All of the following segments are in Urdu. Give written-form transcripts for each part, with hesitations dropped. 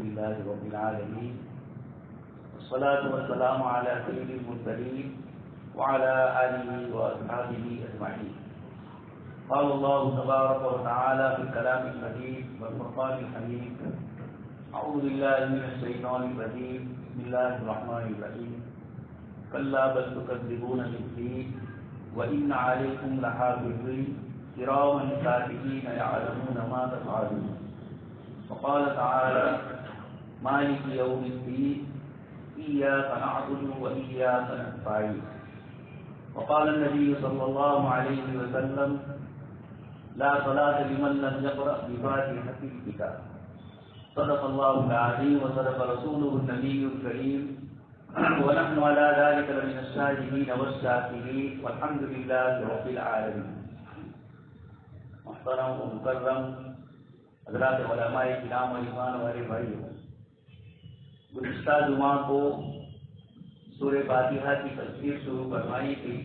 لله رب العالمين والصلاة والسلام على سيد المرسلين وعلى آله وأصحابه أجمعين. قال الله تبارك وتعالى في الكلام المجيد والفرقان الحميد: أعوذ بالله من الشيطان الرجيم، بسم الله الرحمن الرحيم. كلا بل تكذبون بالدين وإن عليكم لحافظين كراما كاتبين يعلمون ما تفعلون. وقال تعالى: مالك يوم الدين إياك نعبد وإياك نستعين. وقال النبي صلى الله عليه وسلم: لا صلاة لمن لم يقرأ بفاتحة الكتاب. صدق الله العظيم وصدق رسوله النبي الكريم ونحن على ذلك لمن الشاهدين والشاكرين والحمد لله رب العالمين. محترم و مکرم حضرات علماء کرام و ایمان والے بھائیوں، گزشتہ جمعہ کو سورہ فاتحہ کی تفسیر شروع فرمائی تھی.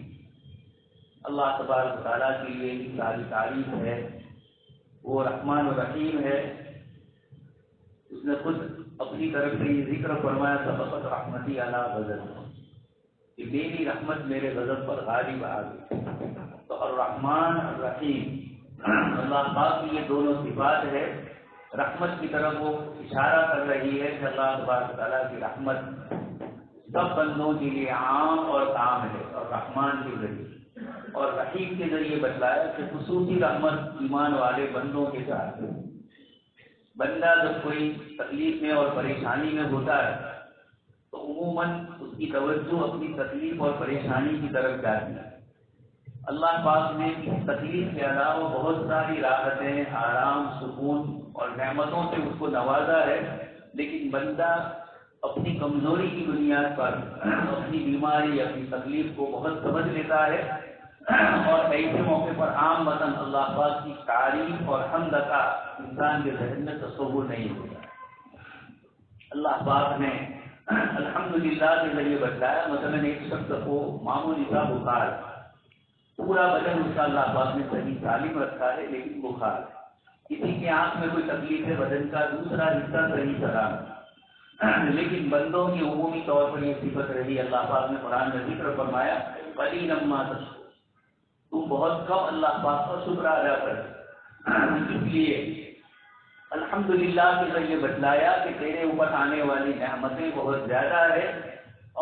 اللہ تبارک و تعالیٰ کے لیے ساری تعریف ہے. وہ رحمان و رحیم ہے. اس نے خود اپنی طرف سے یہ ذکر فرمایا: سبقت رحمتی علی غضب، کہ میری رحمت میرے غضب پر غالب آ گئی. تو الرحمن الرحیم، اللہ پاک کی یہ دونوں صفات ہے. رحمت کی طرف وہ اشارہ کر رہی ہے کہ اللہ تبارک و تعالیٰ کی رحمت سب بندوں کے لیے عام اور عام ہے، اور رحمان کے ذریعے اور رحیم کے ذریعے بتلایا کہ خصوصی رحمت ایمان والے بندوں کے ساتھ ہے. بندہ جب کوئی تکلیف میں اور پریشانی میں ہوتا ہے تو عموماً اس کی توجہ اپنی تکلیف اور پریشانی کی طرف جاتی ہے. اللہ پاک نے اس تکلیف کے علاوہ بہت ساری راحتیں، آرام، سکون اور نعمتوں سے اس کو نوازا ہے، لیکن بندہ اپنی کمزوری کی بنیاد پر اپنی بیماری، اپنی تکلیف کو بہت سمجھ لیتا ہے، اور ایسے موقع پر عام وطن اللہ پاک کی تعریف اور حمد کا انسان کے ذہن میں تصور نہیں ہوتا. اللہ پاک نے الحمدللہ کے ذریعے بتلایا. مثلا ایک شخص کو معمولی سا بخار، پورا بدن اس کا اللہ پاک نے صحیح سالم رکھا ہے، لیکن بخار. کسی کی آنکھ میں کوئی تکلیف ہے، بدن کا دوسرا حصہ صحیح سلام، لیکن بندوں کی عمومی طور پر یہ صفت رہی. اللہ پاک نے قرآن میں ذکر فرمایا: قلیلا ما تشکرون، تم بہت کم اللہ پاک کا شکر ادا کرتے. اس لیے الحمدللہ کے ذریعے بتلایا کہ تیرے اوپر آنے والی نعمتیں بہت زیادہ ہے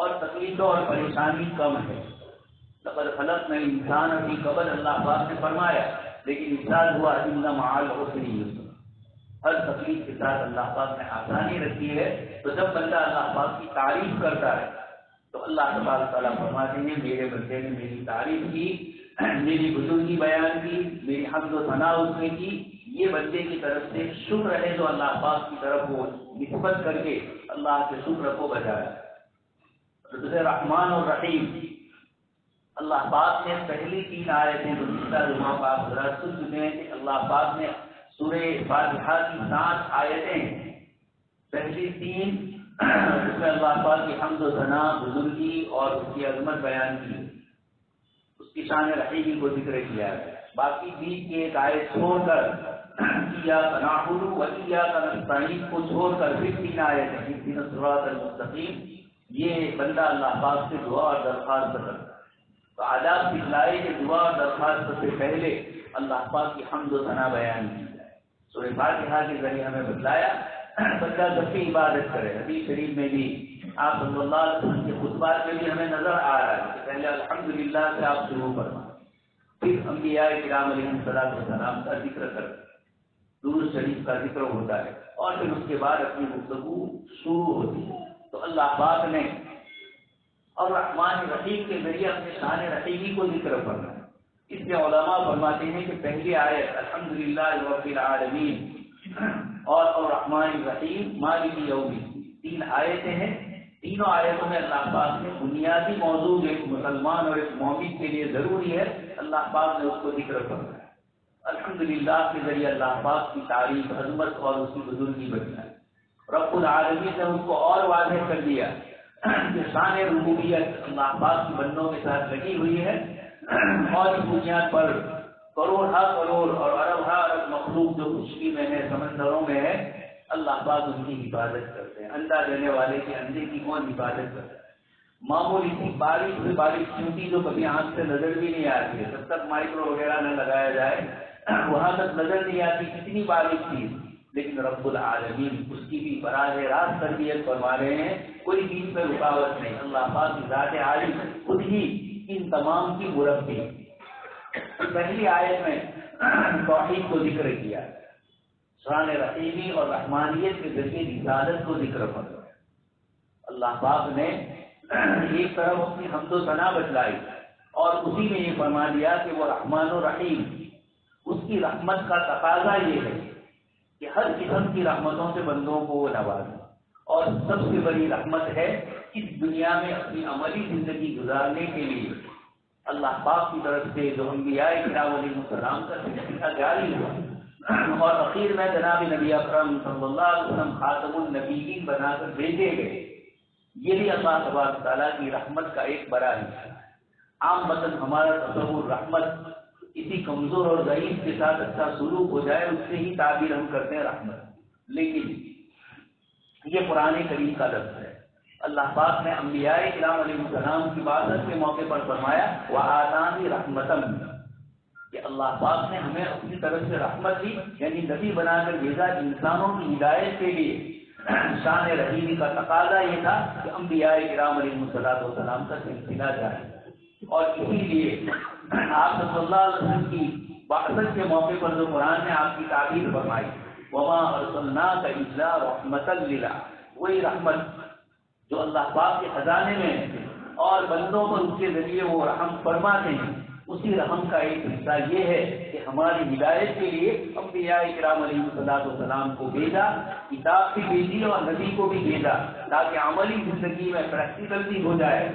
اور تکلیفوں اور پریشانی کم ہے. لقد خلقنا الانسان فی کبد، اللہ پاک نے فرمایا، لیکن ارشاد ہوا ان مع العسر یسرا. ہر تکلیف کے ساتھ اللہ پاک نے آسانی رکھی ہے. تو جب بندہ اللہ پاک کی تعریف کرتا ہے تو اللہ تبارک تعالیٰ فرماتے ہیں: میرے بندے نے میری تعریف کی، میری بزرگی بیان کی، میری حمد و ثنا اس نے کی. یہ بندے کی طرف سے شکر ہے جو اللہ پاک کی طرف وہ نسبت کر کے اللہ کے شکر کو بجایا. رحمان اور رحیم، اللہ پاک نے پہلی 3 آیتیں گزشتہ جمعہ کا حضرات سن چکے ہیں کہ اللہ پاک نے سورہ فاتحہ کی 7 آیتیں، پہلی 3 اس میں اللہ پاک کی حمد و ثنا، بزرگی اور اس کی عظمت بیان کی، اس کی شان رحیمی کو ذکر کیا ہے. باقی بیچ کی ایک آیت چھوڑ کر ایاک نعبد و ایاک نستعین کو چھوڑ کر پھر 3 آیتیں اهدنا الصراط المستقیم، یہ بندہ اللہ پاک سے دعا اور درخواست کرتا ہے. تو آداب سکھلائے کہ دعا اور درخواست سے پہلے اللہ پاک کی حمد و ثنا بیان کی جائے. سورہ فاتحہ کے ذریعے ہمیں بتلایا بندہ جب بھی عبادت کرے. حدیث شریف میں بھی آپ صلی اللہ علیہ وسلم کے خطبات میں بھی ہمیں نظر آ رہا ہے کہ پہلے الحمدللہ سے آپ شروع فرمائیں، پھر انبیاء کرام علیہ السلام کا ذکر کر، درود شریف کا ذکر ہوتا ہے، اور پھر اس کے بعد اپنی گفتگو شروع ہوتی ہے. تو اللہ پاک نے اور رحمان رحیم کے ذریعے اپنے شان رحیمی کو ذکر فرمایا. اس میں علماء فرماتے ہیں کہ پہلی آیت الحمدللہ رب العالمین اور الرحمن الرحیم مالک یوم الدین، 3 آیتیں ہیں. تینوں آیتوں میں اللہ پاک نے بنیادی موضوع جو ایک مسلمان اور ایک مومن کے لیے ضروری ہے، اللہ پاک نے اس کو ذکر فرمایا. الحمدللہ کے ذریعے اللہ پاک کی تعریف، عظمت اور اس کی بزرگی بتلائی. رب العالمین نے اس کو اور واضح کر دیا کہ شان ربوبیت اللہ پاک کی بندوں کے ساتھ لگی ہوئی ہے، اور اس بنیاد پر کروڑ ہا کروڑ اور ارب ہا ارب مخلوق جو خشکی میں ہے، سمندروں میں ہے، اللہ پاک ان کی حفاظت کرتے ہیں. انڈا دینے والے کے انڈے کی کون حفاظت کرتا ہے؟ معمولی سی بارش سے بارش چھوٹی جو کبھی آنکھ سے نظر بھی نہیں آتی ہے، جب تک مائکرو وغیرہ نہ لگایا جائے وہاں تک نظر نہیں آتی کتنی بارش تھی، لیکن رب العالمین اس کی بھی براہ راست تربیت فرما رہے ہیں، کوئی چیز پہ رکاوٹ نہیں. اللہ پاک کی ذات عالی خود ہی ان تمام کی مربی. پہلی آیت میں توحید کو ذکر کیا، شان رحیمی اور رحمانیت کے ذریعے رسالت کو ذکر فرمایا. اللہ پاک نے ایک طرف اپنی حمد و ثنا بتلائی اور اسی میں یہ فرما دیا کہ وہ رحمان و رحیم، اس کی رحمت کا تقاضا یہ ہے کہ ہر قسم کی رحمتوں سے بندوں کو وہ نوازے، اور سب سے بڑی رحمت ہے اس دنیا میں اپنی عملی زندگی گزارنے کے لیے اللہ پاک کی طرف سے جو انبیاء کرام علیہ السلام کا سلسلہ جاری ہوا اور اخیر میں جناب نبی اکرم صلی اللہ علیہ وسلم خاتم النبیین بنا کر بھیجے گئے. یہ بھی اللہ تبارک تعالیٰ کی رحمت کا ایک بڑا حصہ ہے. عام مثلاً ہمارا تصور رحمت کسی کمزور اور ضعیف کے ساتھ اچھا سلوک ہو جائے اس سے ہی تعبیر ہم کرتے ہیں رحمت، لیکن یہ قرآن کریم کا لفظ ہے. اللہ پاک نے انبیاء کرام علیہ السلام کی بعثت کے موقع پر فرمایا وَآتَانِي رَحْمَةً، کہ اللہ پاک نے ہمیں اپنی طرف سے رحمت دی، یعنی نبی بنا کر بھیجا انسانوں کی ہدایت کے لیے. شان رحیمی کا تقاضا یہ تھا کہ انبیاء کرام علیہ السلام کا سلسلہ جاری، اور اسی لیے آپ صلی اللہ علیہ وسلم کی بعثت کے موقع پر جو قرآن نے آپ کی تعبیر فرمائی وَمَا أَرْسَلْنَاكَ إِلَّا رَحْمَةً لِلْعَالَمِينَ، وہی رحمت جو اللہ پاک کے خزانے میں ہے اور بندوں پر اس کے ذریعے وہ رحم فرماتے ہیں، اسی رحم کا ایک حصہ یہ ہے کہ ہماری ہدایت کے لیے انبیاء کرام علیہ السلام کو بھیجا، کتاب بھی بھیجی اور نبی کو بھی بھیجا تاکہ عملی زندگی میں پریکٹیکل بھی ہو جائے،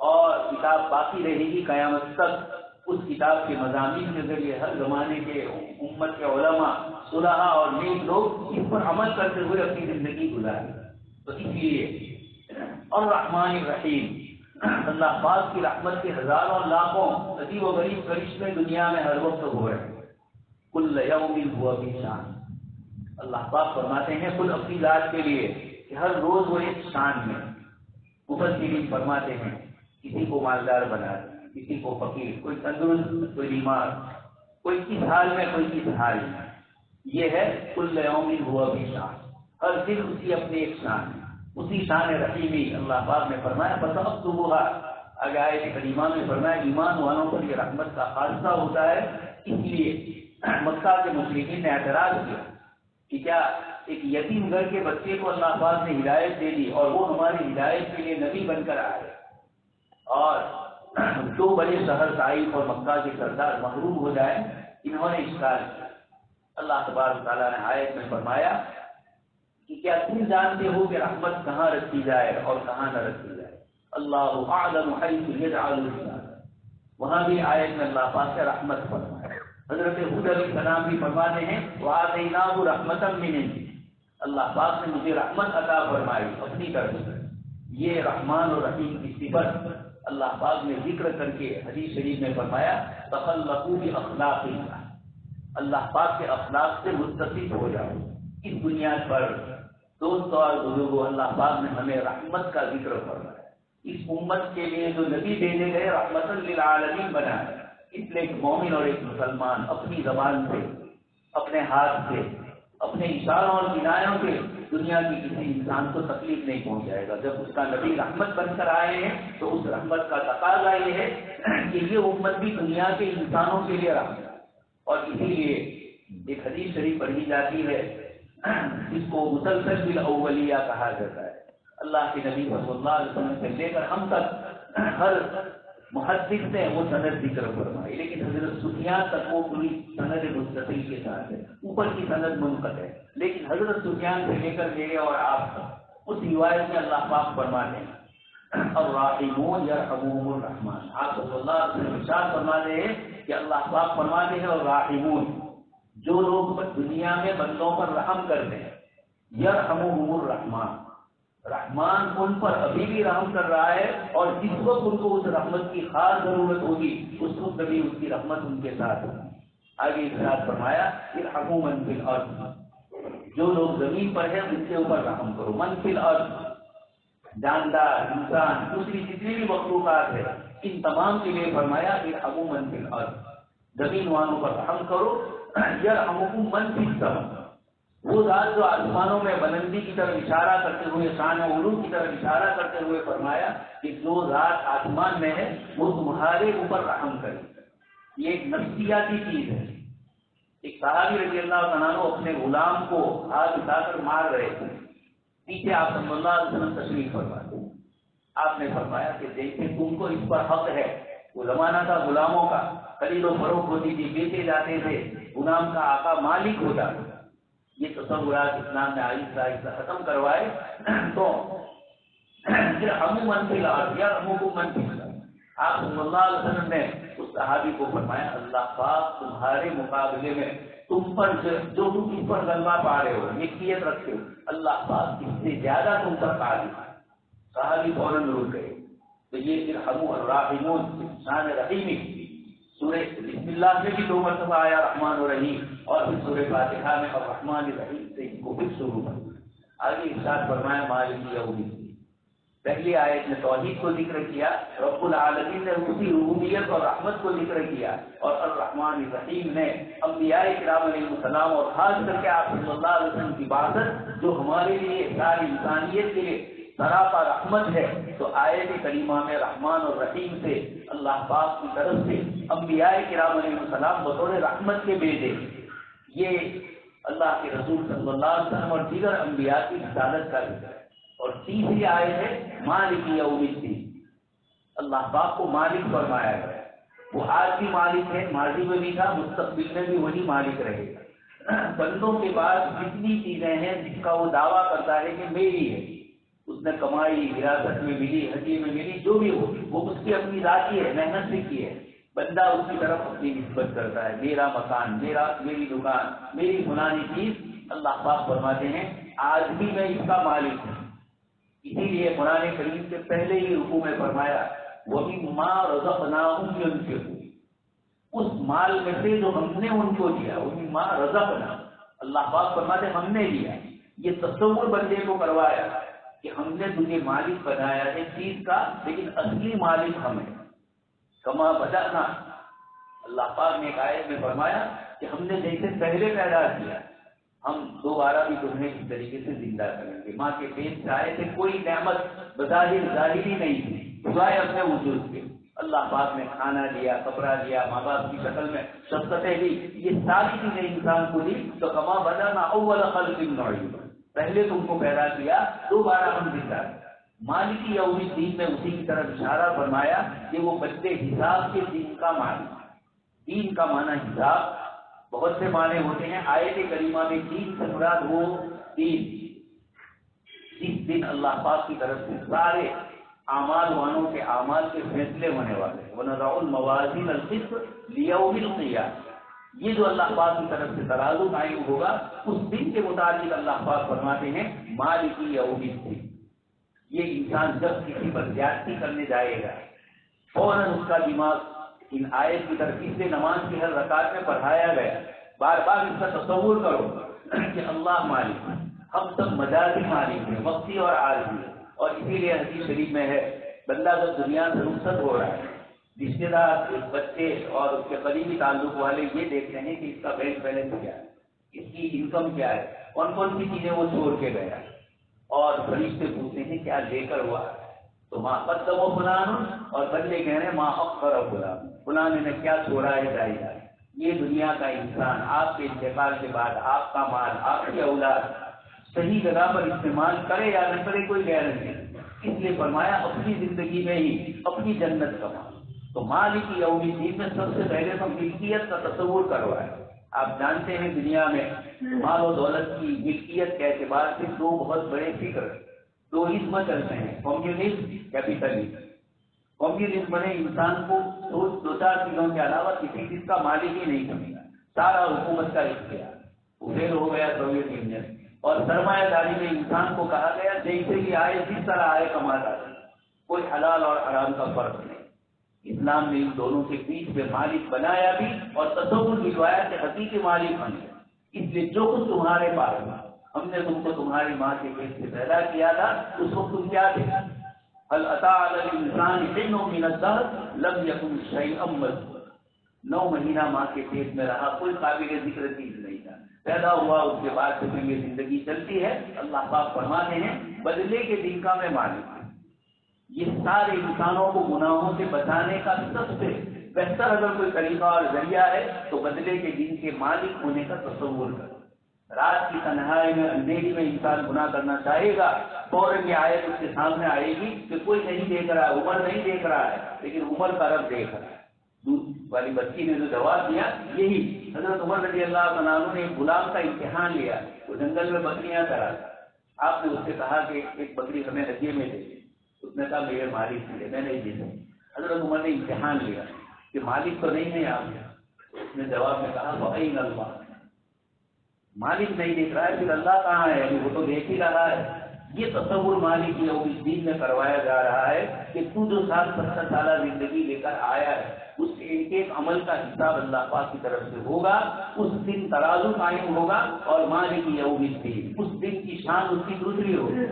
اور کتاب باقی رہے گی قیامت تک. اس کتاب کے مضامین کے ذریعے ہر زمانے کے امت کے علماء، صلحاء اور نیک لوگ اس پر عمل کرتے ہوئے اپنی زندگی گزارے. تو اس لیے اور رحمان الرحیم، اللہ پاک کی رحمت کے ہزاروں لاکھوں عجیب و غریب کرشمے دنیا میں ہر وقت ہو رہے ہیں. کل یوم ہوا فی شان، اللہ پاک فرماتے ہیں خود اپنی ذات کے لیے کہ ہر روز وہ ایک شان میں. مفسرین فرماتے ہیں کسی کو مالدار بنا دے، کسی کو فقیر، کوئی تندرست، کوئی بیمار، کوئی کس حال میں، کوئی کس حال میں. یہ ہے کل یوم ہوا فی شان، ہر دن اسی اپنی ایک شان ہے، اسی شان رحیمی. اللہ پاک نے فرمایا فَتَقْتُبُوهَا، آگے آیت کریمہ میں فرمایا ایمان والوں پر یہ رحمت کا خاصہ ہوتا ہے. اس لیے مکہ کے مشرکین نے اعتراض کیا کہ کیا ایک یتیم گھر کے بچے کو اللہ پاک نے ہدایت دے دی اور وہ ہماری ہدایت کے لیے نبی بن کر آئے، اور دو بڑے شہر طائف اور مکہ کے سردار محروم ہو جائے. انہوں نے اشکال کیا. اللہ تبارک تعالیٰ نے آیت میں فرمایا کہ کیا تم جانتے ہو کہ رحمت کہاں رکھی جائے اور کہاں نہ رکھی جائے؟ اللہ اعلم حیث یجعل رسالہ. وہاں بھی آیت میں اللہ پاک سے رحمت فرمایا. حضرت ہود علیہ السلام بھی فرماتے ہیں وَآتَيْنَاهُ رَحْمَةً مِّنْ عِندِهِ، اللہ پاک نے مجھے رحمت عطا فرمائی اپنی طرف سے. یہ رحمان اور رحیم کی صفت اللہ پاک نے ذکر کر کے حدیث شریف میں فرمایا تخلقوا باخلاق اللہ، اللہ پاک کے اخلاق سے متصف ہو جاؤ. اس بنیاد پر دوستوں اور بزرگوں، اللہ پاک نے ہمیں رحمت کا ذکر فرمایا. اس امت کے لیے جو نبی بھیجے گئے رحمت للعالمین بنائے. اس لیے ایک مومن اور ایک مسلمان اپنی زبان سے، اپنے ہاتھ سے، اپنے اشاروں اور کنایوں سے دنیا کی کسی انسان کو تکلیف نہیں پہنچائے گا. جب اس کا نبی رحمت بن کر آئے ہیں تو اس رحمت کا تقاضا یہ ہے کہ یہ امت بھی دنیا کے انسانوں کے لیے رحمت. اور اسی لیے ایک حدیث شریف پڑھی جاتی ہے جس کو مسلسل بالاولیہ کہا جاتا ہے. اللہ کے نبی صلی اللہ علیہ وسلم سے لے کر ہم تک ہر محدث نے وہ سند ذکر فرمائی، لیکن حضرت سفیان تک وہ پوری سند مستقل کے ساتھ ہے، اوپر کی سند منقطع ہے. لیکن حضرت سفیان سے لے کر میرے اور آپ تک اس روایت میں اللہ پاک فرماتے ہیں الراحمون یرحمهم الرحمن. آپ صلی اللہ علیہ وسلم ارشاد فرماتے ہیں کہ اللہ پاک فرماتے ہیں اور راحمون، جو لوگ دنیا میں بندوں پر رحم کرتے ہیں، یرحمهم الرحمن، رحمان ان پر ابھی بھی رحم کر رہا ہے، اور جس وقت ان کو اس رحمت کی خاص ضرورت ہوگی اس وقت بھی اس کی رحمت ان کے ساتھ ہوگی. آگے ارشاد فرمایا ارحموا من فی الارض، جو لوگ زمین پر ہیں ان کے اوپر رحم کرو. من فی الارض، جاندار، انسان، دوسری جتنی بھی مخلوقات ہے، ان تمام کے لیے فرمایا ارحموا من فی الارض، زمین والوں پر رحم کرو. یرحمکم من فی السماء، وہ ذات جو آسمانوں میں بلندی کی طرف اشارہ کرتے ہوئے، شان و علو کی طرف اشارہ کرتے ہوئے فرمایا کہ جو ذات آسمان میں ہے وہ تمہارے اوپر رحم کرے. یہ ایک نفسیاتی چیز ہے. ایک صحابی رضی اللہ عنہ اپنے غلام کو ہاتھ اٹھا کر مار رہے تھے. پیچھے آپ صلی اللہ علیہ وسلم تشریف فرماتے. آپ نے فرمایا کہ دیکھیں تم کو اس پر حق ہے. وہ زمانہ تھا غلاموں کا، خرید و فروخت ہوتی تھی، بیچے جاتے تھے، غلام کا آقا مالک ہوتا تھا. یہ تصورات اسلام نے آہستہ آہستہ ختم کروائے. تو پھر من فی الارض یرحمکم من فی السماء، آپ صلی اللہ علیہ وسلم نے اس صحابی کو فرمایا اللہ پاک تمہارے مقابلے میں تم پر جو تم اس پر غلبہ پا رہے ہو، ملکیت رکھتے ہو، اللہ پاک اس سے زیادہ تم پر قادر ہے. صحابی فوراً رک گئے. تو یہ ارحموا الراحمون شان رحیمی. سورہ بسم اللہ میں بھی 2 مرتبہ آیا رحمان و رحیم، اور پھر سورہ فاتحہ میں الرحمن الرحیم سے ان کو پھر شروع کر. آگے ارشاد فرمایا مالک یوم الدین. پہلی آیت میں توحید کو ذکر کیا، رب العالمین نے اسی ربوبیت اور رحمت کو ذکر کیا، اور الرحمن الرحیم نے انبیاء کرام علیہ السلام اور خاص کر کے آپ صلی اللہ علیہ وسلم کی عبادت جو ہمارے لیے ساری انسانیت کے لیے سراپا رحمت ہے. تو آیت کریمہ میں رحمان اور رحیم سے اللہ پاک کی طرف سے انبیاء کرام علیہ السلام بطور رحمت کے بھیجے. یہ اللہ کے رسول صلی اللہ علیہ وسلم اور دیگر انبیاء کی رسالت کا ذکر ہے. اور تیسری آیت ہے مالک یوم الدین. اللہ پاک کو مالک فرمایا گیا. وہ آج بھی مالک ہے، ماضی میں بھی تھا، مستقبل میں بھی وہی مالک رہے گا. بندوں کے پاس جتنی چیزیں ہیں جس کا وہ دعویٰ کرتا ہے کہ میری ہے، اس نے کمائی، وراثت میں ملی، ہدیے میں ملی، جو بھی ہو وہ اس کی اپنی ذاتی ہے، محنت سے کی ہے. بندہ اس کی طرف اپنی نسبت کرتا ہے، میرا مکان، میری دکان، میری فلانی چیز. اللہ پاک فرماتے ہیں آج بھی میں اس کا مالک ہوں. اسی لیے قرآن کریم کے پہلے ہی رکوع میں فرمایا وَمِمَّا رَزَقْنَاهُمْ يُنْفِقُونَ، اس مال میں سے جو ہم نے ان کو دیا. وَمِمَّا رَزَقْنَاهُمْ، اللہ پاک فرماتے ہم نے دیا. یہ تصور بندے کو کروایا کہ ہم نے تجھے مالک بنایا ہے چیز کا، لیکن اصلی مالک ہم ہیں. کما بدأنا، اللہ پاک نے ایک آیت میں فرمایا کہ ہم نے جیسے پہلے پیدا کیا ہم دوبارہ بھی تمہیں اس طریقے سے زندہ کریں گے. ماں کے پیٹ سے آئے تھے، کوئی نعمت بظاہر ظاہری نہیں تھی سوائے اپنے وجود کے. اللہ پاک نے کھانا دیا، کپڑا دیا، ماں باپ کی شکل میں شفقتیں دی، یہ ساری چیزیں انسان کو دی. تو کما بدأنا اول خلق نعيد، پہلے تم کو پیدا کیا، دوبارہ ہم زندہ کریں. مالک یوم الدین میں اسی کی طرف اشارہ فرمایا کہ وہ بندے حساب کے دین کا معنی. دین کا معنی حساب، بہت سے معنی ہوتے ہیں. آیت کریمہ میں دین سے مراد وہ دین جس دن اللہ پاک کی طرف سے سارے اعمال والوں کے اعمال کے فیصلے ہونے والے. وَنَضَعُ الْمَوَازِينَ الْقِسْطَ لِيَوْمِ الْقِيَامَةِ، یہ جو اللہ پاک کی طرف سے ترازو قائم ہوگا اس دن کے متعلق اللہ پاک فرماتے ہیں مالک یوم الدین. یہ انسان جب کسی پر زیادتی کرنے جائے گا فوراً اس کا دماغ ان آیت کی طرف اس لیے نماز کی ہر رکعت میں پڑھایا گیا. بار بار اس کا تصور کرو کہ اللہ مالک، ہم سب مجازی مالک ہیں، وقتی اور عارضی. اور اسی لیے حدیث شریف میں ہے بندہ جب دنیا سے رخصت ہو رہا ہے، رشتے دار، بچے اور اس کے قریبی تعلق والے یہ دیکھتے ہیں کہ اس کا بینک بیلنس کیا ہے، اس کی انکم کیا ہے، کون کون سی چیزیں وہ چھوڑ کے گیا. اور فرشتے پوچھتے ہیں کیا لے کر ہوا ہے، تو ماں قدم و فلان، اور بندے کہہ رہے ہیں ماں اخر و فلان نے کیا چھوڑا ہے جائے. یہ دنیا کا انسان آپ کے انتقال کے بعد آپ کا مال، آپ کی اولاد صحیح جگہ پر استعمال کرے یا نہ کرے کوئی گارنٹی نہیں. اس لیے فرمایا اپنی زندگی میں ہی اپنی جنت کما. تو مالک یوم الدین میں سب سے پہلے تو ملکیت کا تصور کروایا. آپ جانتے ہیں دنیا میں مال و دولت کی ملکیت کے اعتبار سے دو بہت بڑے فکر، دو اسم چلتے ہیں، کمیونزم، کیپیٹلزم. کمیونزم نے انسان کو دو چار چیزوں کے علاوہ کسی چیز کا مالک ہی نہیں سمجھا، سارا حکومت کا اختیار. فیل ہو گیا سوویت یونین. اور سرمایہ داری میں انسان کو کہا گیا جیسے بھی آئے جس طرح آئے کماتا ہے، کوئی حلال اور حرام کا فرق نہیں. اسلام نے ان دونوں کے بیچ میں مالک بنایا بھی اور تصور دکھوایا کہ حقیقی مالک ہم ہیں. اس لیے جو کچھ تمہارے پاس ہم نے تم کو تمہاری ماں کے پیٹ سے پیدا کیا تھا، اس وقت تم کیا تھے؟ هل اتى على الانسان حين من الدهر لم يكن شيئا مذكورا. 9 مہینہ ماں کے پیٹ میں رہا، کوئی قابل ذکر چیز نہیں تھا، پیدا ہوا اس کے بعد سے یہ زندگی چلتی ہے. اللہ پاک فرماتے ہیں بدلے کے دن کا میں مالک ہوں. یہ سارے انسانوں کو گناہوں سے بچانے کا سب سے بہتر اگر کوئی طریقہ اور ذریعہ ہے تو بدلے کے دن کے مالک ہونے کا تصور کرو. رات کی تنہائی میں اندھیری میں انسان گناہ کرنا چاہے گا، فوراً یہ آیت اس کے سامنے آئے گی کہ کوئی نہیں دیکھ رہا ہے، عمر نہیں دیکھ رہا ہے، لیکن عمر کا رب دیکھ رہا ہے. دودھ والی بچی نے جو جواب دیا یہی حضرت عمر رضی اللہ عنہ نے ایک غلام کا امتحان لیا. وہ جنگل میں بکریاں چرا تھا. آپ نے اس سے کہا کہ ایک بکری ہمیں ہدیے میں دے. اس نے کہا میرے مالک سے میں نہیں دے سکتا. حضرت عمر نے امتحان لیا کہ مالک تو نہیں ہے آپ. اس نے جواب میں کہا وَأَيْنَ اللَّهُ، مالک نہیں دیکھ رہا ہے پھر اللہ کہاں ہے؟ ابھی وہ تو دیکھ ہی رہا ہے. یہ تصور مالک کی اس دین میں کروایا جا رہا ہے کہ تو جو 60-70 سالہ زندگی لے کر آیا ہے اس کے ایک ایک عمل کا حساب اللہ پاک کی طرف سے ہوگا. اس دن ترازو قائم ہوگا اور مالک یوم الدین، اس دن کی شان اس کی دوسری ہوگی.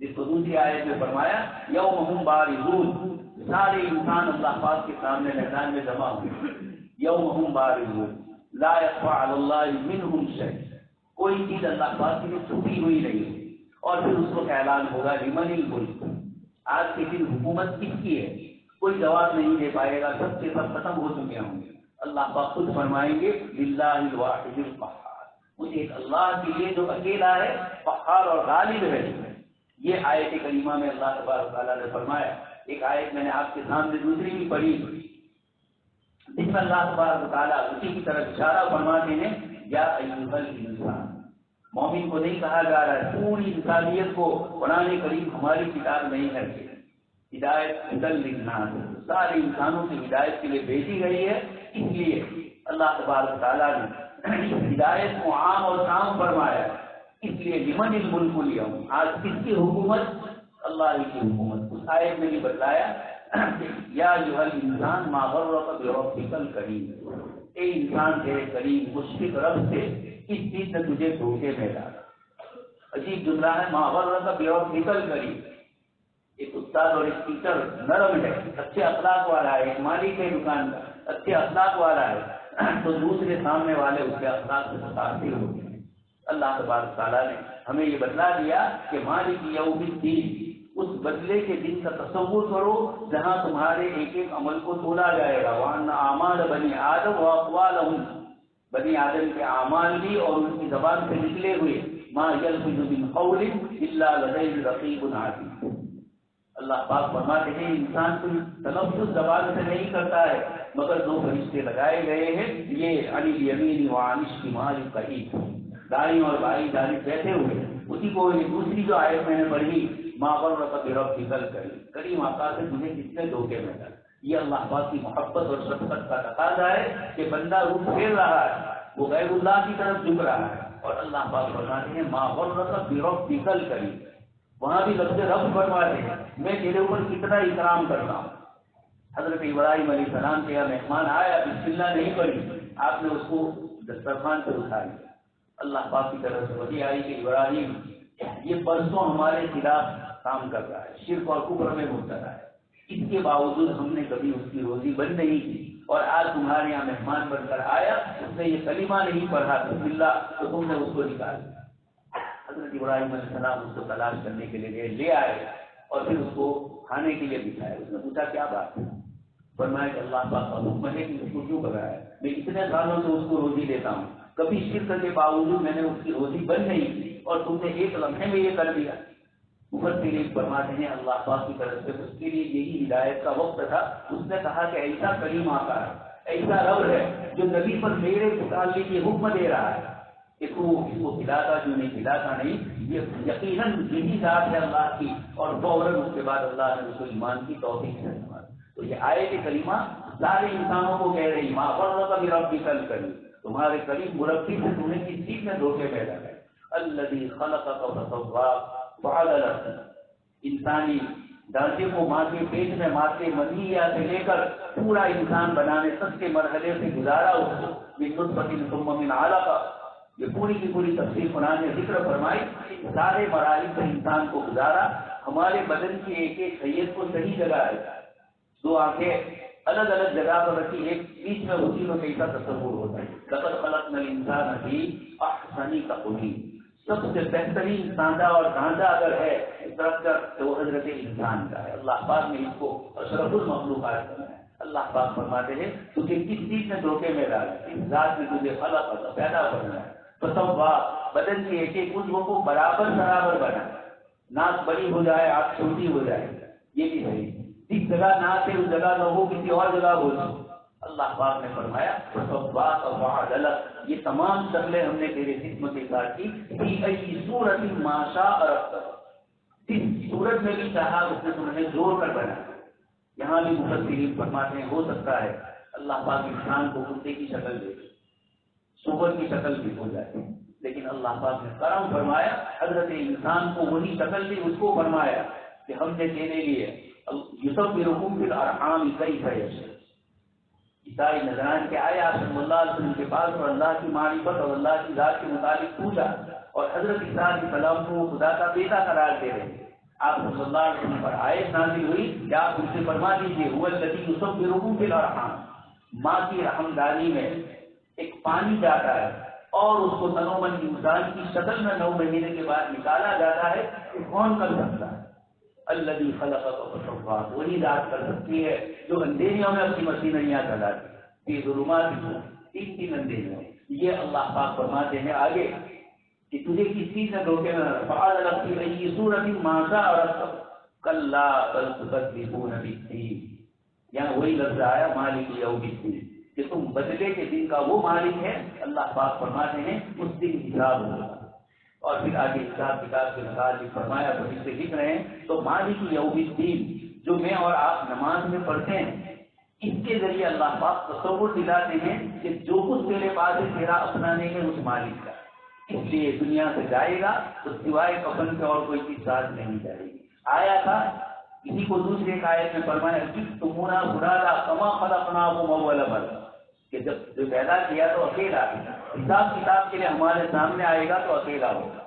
جس کو دوسری آیت میں فرمایا یوم ہم بارزون، سارے انسان اللہ پاک کے سامنے میدان میں جمع ہوئے. یوم ہم بارزون لا يخفى على الله منهم شيء، کوئی چیز اللہ پاک کی چھپی ہوئی نہیں ہے. اور پھر اس کو اعلان ہوگا لمن الملک، آج کے دن حکومت کس کی ہے؟ کوئی جواب نہیں دے پائے گا، سب کے سب ختم ہو چکے ہوں گے. اللہ پاک خود فرمائیں گے للہ الواحد القہار، مجھے ایک اللہ کے لیے جو اکیلا ہے، قہار اور غالب ہے. یہ آیت کریمہ میں اللہ تبارک تعالیٰ نے فرمایا. ایک آیت میں نے آپ کے سامنے دوسری بھی پڑھی جس میں اللہ تبارک تعالیٰ اسی کی طرف اشارہ فرماتے ہیں یا ایھا الانسان. مومن کو نہیں کہا جا رہا ہے، پوری انسانیت کو قرآن کریم ہماری کتاب نہیں ہے، ہدایت ہدی للناس، سارے انسانوں کی ہدایت کے لیے بھیجی گئی ہے. اس لیے اللہ تبارک تعالیٰ نے ہدایت کو عام اور عام فرمایا. اس لیے لمن الملک اليوم، آج کس کی حکومت؟ اللہ کی حکومت. اس آیت میں بھی بتلایا یا ایھا الانسان ما غرک بربک الکریم، اے انسان تیرے کریم مشفق رب سے کس چیز نے تجھے دھوکے میں ڈالا. عجیب جملہ ہے، ما غرک بربک الکریم. ایک استاد اور ایک ٹیچر نرم ہے، اچھے اخلاق والا ہے، ایک مالک ہے دکان کا اچھے اخلاق والا ہے، تو دوسرے سامنے والے اس کے اخلاق سے متاثر ہو گئے. اللہ تبارک تعالیٰ نے ہمیں یہ بتلا دیا کہ مالک یوم الدین، اس بدلے کے دن کا تصور کرو جہاں تمہارے ایک ایک عمل کو تولا جائے گا. وَأَنَّ أَعْمَالَ بَنِي آدَمَ وَأَقْوَالَهُمْ، بنی آدم کے اعمال بھی اور ان کی زبان سے نکلے ہوئے مَا يَلْفِظُ مِنْ قَوْلٍ إِلَّا لَدَيْهِ رَقِيبٌ عَتِيدٌ. اللہ پاک فرماتے ہیں انسان کوئی تلفظ زبان سے نہیں کرتا ہے مگر 2 فرشتے لگائے گئے ہیں، یہ عن الیمین وعن الشمال قعید، دائیں اور بائیں جانب بیٹھے ہوئے. اسی کو یہ دوسری جو آیت میں نے پڑھی ما غرک بربک الکریم، کریم آقا سے تجھے کس نے دھوکے میں ڈالا. یہ اللہ پاک کی محبت اور شفقت کا تقاضا ہے کہ بندہ روح پھیر رہا ہے، وہ غیر اللہ کی طرف جھک رہا ہے، اور اللہ پاک فرماتے ہیں ما غرک بربک الکریم. وہاں بھی لفظ رب فرماتے ہیں میں تیرے اوپر کتنا اکرام کرتا ہوں. حضرت ابراہیم علیہ السلام کے یہاں مہمان آیا، بسم اللہ نہیں پڑھی، آپ نے اس کو دسترخوان پر اٹھا لیا. اللہ پاک کی طرف سے وحی آئی کہ ابراہیم یہ برسوں ہمارے خلاف کام کر رہا ہے، شرک اور کفر میں مبتلا ہے، اس کے باوجود ہم نے کبھی اس کی روزی بند نہیں کی، اور آج تمہارے یہاں مہمان بن کر آیا، اس نے یہ کلمہ نہیں پڑھا بسم اللہ، تو تم نے اس کو نکال دیا. حضرت ابراہیم علیہ السلام اس کو تلاش کرنے کے لیے لے آئے اور پھر اس کو کھانے کے لیے بٹھایا. اس نے پوچھا کیا بات ہے؟ فرمایا کہ اللہ پاک کا حکم ہے کہ اس کو کیوں بگایا ہے؟ میں اتنے سالوں سے اس کو روزی دیتا ہوں، کبھی شرک کے باوجود میں نے اس کی روزی بند نہیں کی، اور تم نے ایک لمحے میں یہ کر دیا. مفسرین فرماتے ہیں اللہ پاک کی طرف سے اس کے لیے یہی ہدایت کا وقت تھا. اس نے کہا کہ ایسا کریم آقا ہے، ایسا رب ہے جو نبی پر میرے متعلق یہ حکم دے رہا ہے کہ تو اس کو کھلاتا جو نہیں کھلاتا نہیں، یہ یقیناً یہی ذات ہے اللہ کی. اور فوراً اس کے بعد اللہ نے اس کو ایمان کی توفیق ہے. تو یہ آیت کریمہ سارے انسانوں کو کہہ رہی ما غرک بربک الکریم، تمہارے کریم مربی سے تمہیں کس چیز میں دھوکے میں ڈالا ہے. الذی خلقک فسواک فعدلک، انسانی ڈھانچے کو ماں کے پیٹ میں ماتے منیہ سے لے کر پورا انسان بنانے تک کے مرحلے سے گزارا اس کو من نطفۃ ثم من علقہ، یہ پوری کی پوری تفصیل قرآن نے ذکر فرمائی، سارے مراحل سے انسان کو گزارا، ہمارے بدن کی ایک ایک حیت کو صحیح جگہ ہے، دو آنکھیں الگ الگ جگہ پر رکھی، ایک بیچ میں اسی میں کیسا تصور ہوتا ہے۔ لقد خلقنا الانسان فی احسن تقویم، سب سے بہترین سانچہ اور ڈھانچہ اگر ہے اسٹرکچر تو وہ حضرت انسان کا ہے۔ اللہ پاک نے اس کو اشرف المخلوقات کرنا ہے۔ اللہ پاک فرماتے ہیں تجھے کس چیز نے دھوکے میں ڈالا، اس ذات نے تجھے خلق پیدا کرنا ہے، فسوا، بدن کے ایک ایک عضو کو برابر بنا، ناک بڑی ہو جائے آنکھ چھوٹی ہو جائے، یہ بھی صحیح، جس جگہ ناک ہے اس جگہ نہ ہو کسی اور جگہ ہو جائے۔ اللہ پاک نے فرمایا یہ تمام شکلیں ہم نے تیرے جسم کے ساتھ کی، فی ای صورت ما شاء رکھتا، جس صورت میں بھی چاہا اس نے تمہیں جوڑ کر بنا۔ یہاں بھی مفسرین فرماتے ہیں ہو سکتا ہے اللہ پاک انسان کو کتے کی شکل دے، سور کی شکل بھی ہو جائے، لیکن اللہ پاک نے کرم فرمایا حضرت انسان کو وہی شکل دی، اس کو فرمایا کہ ہم نے تیرے لیے یصورکم فی الارحام کیف یشاء۔ عیسائی نذران کے آئے آپ صلی اللہ علیہ وسلم کے پاس اور اللہ کی معرفت اور اللہ کی ذات کے متعلق پوچھا، اور حضرت عیسیٰ علیہ السلام کو خدا کا بیٹا قرار دے رہے ہیں۔ آپ صلی اللہ علیہ وسلم پر آیت نازل ہوئی کہ آپ ان سے فرما دیجیے هو الذی یصورکم فی الارحام، ماں کی رحمداری میں ایک پانی جاتا ہے اور اس کو تنومن انسان کی شکل میں 9 مہینے کے بعد نکالا جاتا ہے، تو کون کر سکتا ہے؟ الذی خلقک فسواک، وہی ذات کر سکتی ہے جو اندھیریوں میں اپنی مشینریاں چلاتی ہے، ظلمات تین اندھیریوں۔ یہ اللہ پاک فرماتے ہیں آگے کہ تجھے کس چیز نے دھوکے میں فعال رکھتی رہی صورت ما شاء رکھتا کلا بل تکذبون بالدین، یہاں وہی لفظ آیا مالک یوم الدین کہ تم بدلے کے دن کا وہ مالک ہے۔ اللہ پاک فرماتے ہیں اس دن حساب ہوگا، اور پھر آگے حساب کتاب کے نقال بھی فرمایا تو اس سے لکھ رہے ہیں تو مالک یوم الدین جو میں اور آپ نماز میں پڑھتے ہیں، اس کے ذریعے اللہ پاک تصور دلاتے ہیں کہ جو کچھ تیرے پاس ہے تیرا اپنا نہیں ہے، اس مالک کا، اس لیے دنیا سے جائے گا تو سوائے کفن کے اور کوئی چیز ساتھ نہیں جائے گی۔ آیا تھا اسی کو دوسرے آیت میں فرمایا تمہنا بھرالا کما خلقناکم اول مرہ، کہ جب جو پیدا کیا تو اکیلا، حساب کتاب کے لیے ہمارے سامنے آئے گا تو اکیلا ہوگا،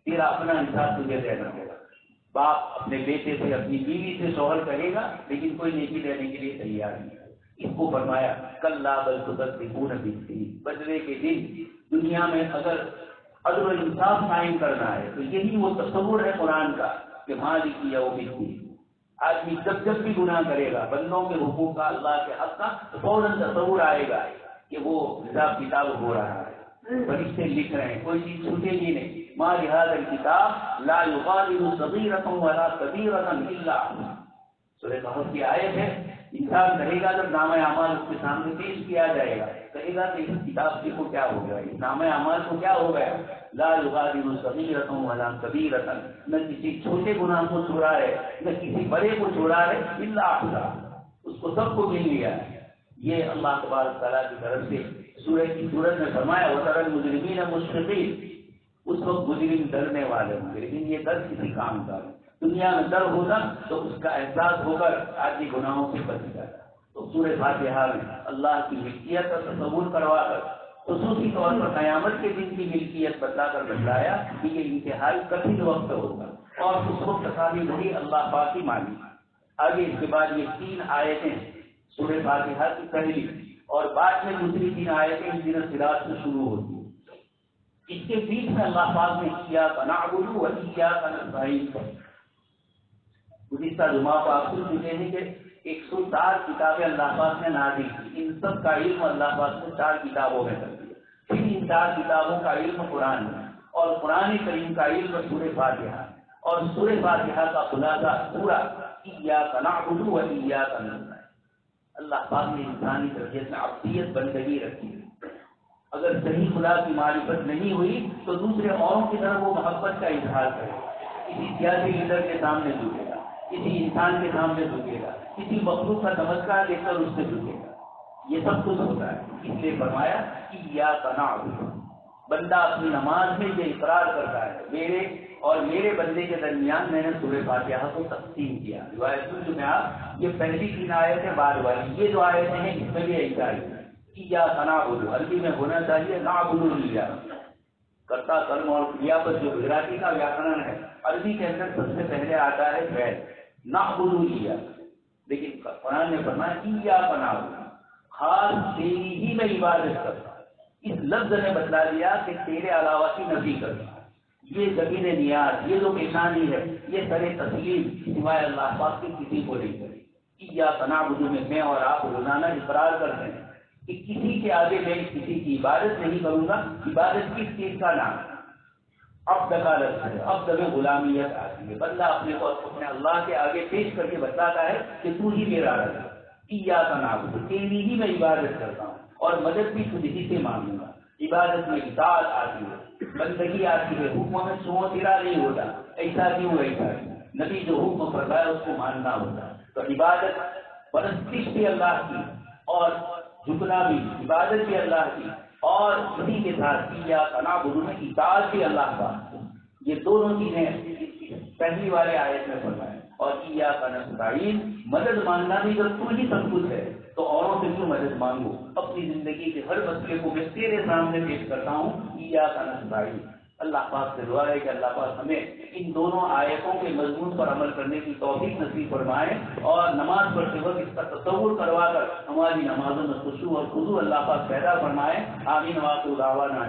تیرا اپنا حساب تجھے دینا ہوگا۔ باپ اپنے بیٹے سے اپنی بیوی سے شوہر کرے گا لیکن کوئی نیکی دینے کے لیے تیار نہیں ہے۔ اس کو فرمایا کلا بل تکذبون بالدین، بدلے کے دن دنیا میں اگر عدل و انصاف قائم کرنا ہے تو یہی وہ تصور ہے قرآن کا کہ مالک یوم الدین۔ آدمی جب جب بھی گناہ کرے گا بندوں کے حقوق کا اللہ کے حق کا تو فوراً تصور آئے گا کہ وہ حساب کتاب ہو رہا ہے، فرشتے لکھ رہے ہیں، کوئی چیز چھوٹے گی نہیں۔ ما لهذا الكتاب لا يغادر صغيرة ولا كبيرة الا احصاها، سورہ کہف کی آیت ہے۔ انسان کہے گا جب نامہ اعمال اس کے سامنے پیش کیا جائے گا، کہے گا کہ اس کتاب سے کو کیا ہو گیا، اس نامہ اعمال کو کیا ہو گیا؟ لا یغادر صغیرۃ ولا کبیرۃ، نہ کسی چھوٹے گناہ کو چھوڑا ہے نہ کسی بڑے کو چھوڑا ہے، الا احصاها، اس کو سب کو مل لیا ہے۔ یہ اللہ تبارک تعالیٰ کی طرف سے سورہ کی صورت میں فرمایا وَتَرَى الْمُجْرِمِينَ مُشْفِقِينَ، اس وقت مجرم ڈرنے والے ہوں گے، لیکن یہ ڈر کسی کام کا ہے۔ دنیا میں ڈر ہوگا تو اس کا احساس ہو کر آدمی گناہوں سے بچ جاتا۔ تو سورہ فاتحہ میں اللہ کی ملکیت کا تصور کروا کر خصوصی طور پر قیامت کے دن کی ملکیت بتلا کر بتلایا کہ یہ انتہائی کٹھن وقت ہوگا اور اس وقت خالی وہی اللہ پاک کی مالک۔ آگے اس کے بعد یہ 3 آیتیں سورہ فاتحہ کی پہلی اور بعد میں دوسری 3 آیتیں اہدنا الصراط سے شروع ہوتی ہیں۔ اس کے بیچ میں اللہ پاک نے ایاک نعبد و ایاک نستعین، گزشتہ جمعہ کو آپ سن چکے ہیں کہ 104 کتابیں اللہ پاک نے نازل کی، ان سب کا علم اللہ پاک نے 4 کتابوں میں کر دیا، پھر ان 4 کتابوں کا علم قرآن میں، اور قرآن کریم کا علم سورہ فاتحہ، اور سورہ فاتحہ کا خلاصہ پورا ایاک نعبد و ایاک نستعین۔ اللہ پاک نے انسانی تربیت میں عبدیت بندگی رکھی ہے۔ اگر صحیح خدا کی معرفت نہیں ہوئی تو دوسرے اوروں کی طرف وہ محبت کا اظہار کرے، کسی سیاسی لیڈر کے سامنے جھکے گا، کسی انسان کے سامنے جھکے گا، کسی مخلوق کا نمسکار دیکھ کر اس سے جھکے گا، یہ سب کچھ ہوتا ہے۔ اس لیے فرمایا کہ ایاک نعبد، بندہ اپنی نماز میں یہ اقرار کرتا ہے میرے اور میرے بندے کے درمیان میں نے سورہ فاتحہ کو تقسیم کیا۔ روایت میں آپ یہ پہلی 3 آیتیں بعد والی، یہ جو آیتیں ہیں اس میں بھی ایسا ہی ایاک نعبد، عربی میں ہونا چاہیے نعبد ایاک، کرتا کرم اور کریا پر جو گجراتی کا ویاکرن ہے، عربی کے اندر سب سے پہلے آتا ہے فعل نعبدو لیا، لیکن قرآن نے فرمایا ایاک نعبد، خاص تیری ہی میں عبادت کرتا ہوں۔ اس لفظ نے بتلا دیا کہ تیرے علاوہ کی نفی کرتا ہوں۔ یہ زمین نیاز، یہ جو پیشانی ہے، یہ سر تسلیم سوائے اللہ پاک کے کسی کو نہیں کرے۔ ایاک نعبد میں اور آپ روزانہ اقرار کرتے ہیں کہ کسی کے آگے میں کسی کی عبادت نہیں کروں گا۔ عبادت کس چیز کا نام ہے؟ اب کا لفظ ہے، اب میں غلامیت آتی ہے، بندہ اپنے کو اپنے اللہ کے آگے پیش کر کے بتلاتا ہے کہ تو ہی میرا رب ہے، ایاک نعبد، تیری ہی میں عبادت کرتا ہوں اور مدد بھی تجھ ہی سے مانگوں گا۔ عبادت میں اطاعت آتی ہے، بندگی آتی ہے، حکموں میں سو تیرا نہیں ہوتا، ایسا کیوں ایسا کیوں، نبی جو حکم فرمایا اس کو ماننا ہوتا ہے۔ تو عبادت پرستش بھی اللہ کی اور جھکنا بھی، عبادت بھی اللہ کی، اور اسی کے ساتھ ایاک نعبد میں اطاعت بھی اللہ کا۔ یہ دونوں چیزیں پہلی والے آیت میں فرمائے۔ اور ایاک نستعین، مدد مانگنا بھی جب تو ہی سب کچھ ہے تو اوروں سے کیوں مدد مانگو؟ اپنی زندگی کے ہر مسئلے کو میں تیرے سامنے پیش کرتا ہوں، ایاک نستعین۔ اللہ پاک سے دعا ہے کہ اللہ پاک ہمیں ان دونوں آیتوں کے مضمون پر عمل کرنے کی توفیق نصیب فرمائے، اور نماز پڑھتے وقت اس کا تصور کروا کر ہماری نمازوں میں خشوع اور خضوع اللہ پاک پیدا فرمائے۔ آمین وآخر دعوانا۔